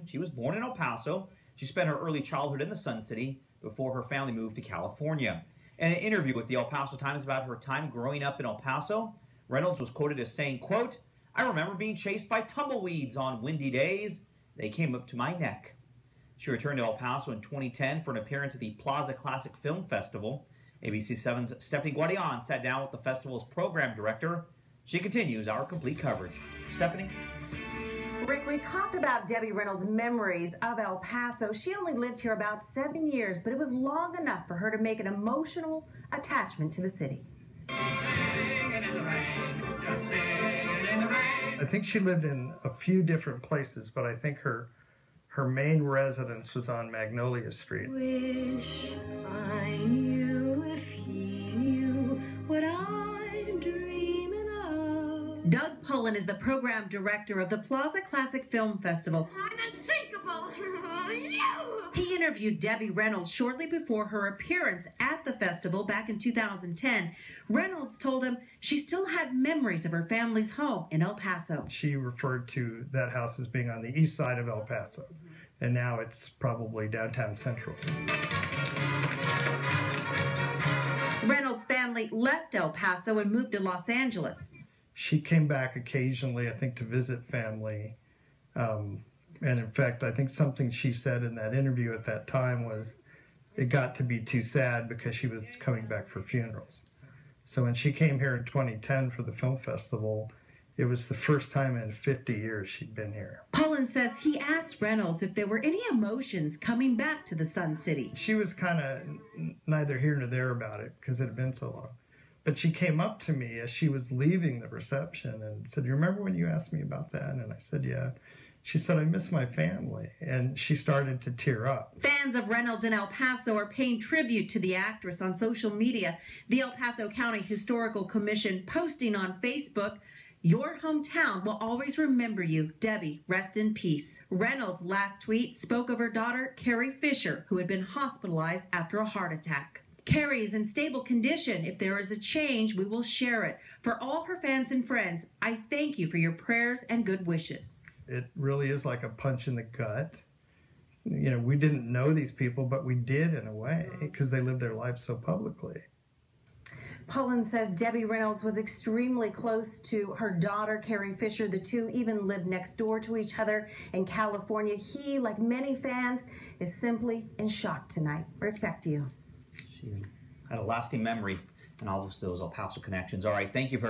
She was born in El Paso. She spent her early childhood in the Sun City before her family moved to California. In an interview with the El Paso Times about her time growing up in El Paso, Reynolds was quoted as saying, quote, "I remember being chased by tumbleweeds on windy days. They came up to my neck." She returned to El Paso in 2010 for an appearance at the Plaza Classic Film Festival. ABC 7's Stephanie Guadian sat down with the festival's program director. She continues our complete coverage. Stephanie? Rick, we talked about Debbie Reynolds' memories of El Paso. She only lived here about 7 years, but it was long enough for her to make an emotional attachment to the city. I think she lived in a few different places, but I think her main residence was on Magnolia Street. Wish I knew if he knew what I'm dreaming of. Doug Pollen is the program director of the Plaza Classic Film Festival. I'm unsinkable. He interviewed Debbie Reynolds shortly before her appearance at the festival back in 2010. Reynolds told him she still had memories of her family's home in El Paso. She referred to that house as being on the east side of El Paso, and now it's probably downtown Central. Reynolds' family left El Paso and moved to Los Angeles. She came back occasionally, I think, to visit family. And in fact, I think something she said in that interview at that time was it got to be too sad because she was coming back for funerals. So when she came here in 2010 for the film festival, it was the first time in 50 years she'd been here. Pollen says he asked Reynolds if there were any emotions coming back to the Sun City. She was kind of neither here nor there about it because it had been so long. But she came up to me as she was leaving the reception and said, "You remember when you asked me about that?" And I said, "Yeah." She said, "I miss my family," and she started to tear up. Fans of Reynolds in El Paso are paying tribute to the actress on social media. The El Paso County Historical Commission posting on Facebook, "Your hometown will always remember you. Debbie, rest in peace." Reynolds' last tweet spoke of her daughter, Carrie Fisher, who had been hospitalized after a heart attack. Carrie is in stable condition. If there is a change, we will share it. For all her fans and friends, I thank you for your prayers and good wishes. It really is like a punch in the gut. You know, we didn't know these people, but we did in a way because they lived their lives so publicly. Pollen says Debbie Reynolds was extremely close to her daughter, Carrie Fisher. The two even lived next door to each other in California. He, like many fans, is simply in shock tonight. Rick, back to you. She had a lasting memory and all those El Paso connections. All right, thank you very much.